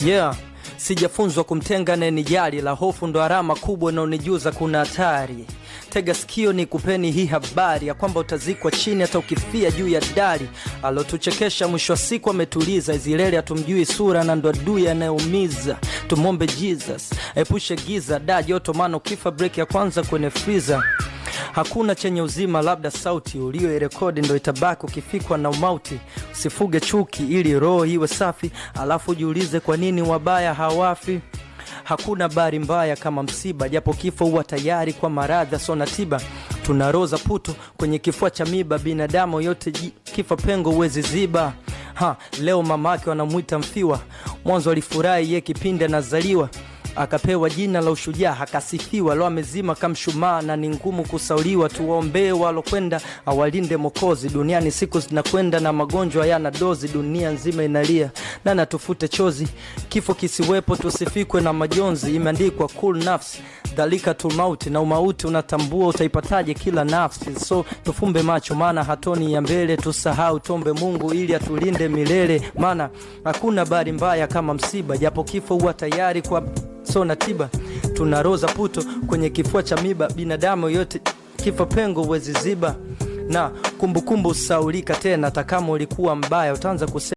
Yeah, sijafunzwa kumtenga na nijali, la hofu ndo alama kubwa na unijuza kuna hatari. Tega sikio ni kupeni hii habari ya kwamba utazikwa chini hata ukifia juu ya dari. Alotuchekesha mwisho wa siku ametuliza, izilele atumjui sura na ndo adui anayeumiza. Tumombe Jesus epushe giza, da joto maana ukifa break ya kwanza kwenye freezer. Hakuna chenye uzima labda sauti ulioirekodi ndo itabaki ukifikwa na umauti. Usifuge chuki ili roho iwe safi, alafu jiulize kwa nini wabaya hawafi. Hakuna bari mbaya kama msiba, japo kifo huwa tayari kwa maradhi sona tiba. Tunaroza puto kwenye kifua cha miba, binadamu yote kifa pengo uwezi ziba. Leo mamake wanamuita mfiwa, mwanzo alifurahi ye kipindi anazaliwa. Akapewa jina la ushujaa, akasifiwa, leo amezima kamshumaa na ni ngumu kusauliwa. Tuwaombee walokwenda, awalinde Mwokozi. Duniani siku zinakwenda na magonjwa yana dozi, dunia nzima inalia na natufute chozi. Kifo kisiwepo tusifikwe na majonzi, imeandikwa cool nafsi dhalika tu mauti, na umauti unatambua utaipataje kila nafsi. So tufumbe macho maana hatoni ya mbele, tusahau tombe Mungu ili atulinde milele. Maana hakuna bari mbaya kama msiba, japo kifo huwa tayari kwa sona tiba. Tunaroza puto kwenye kifua cha miba, binadamu yote kifa pengo uwezi ziba. Na kumbukumbu usaulika tena, hata kama ulikuwa mbaya utaanza kusema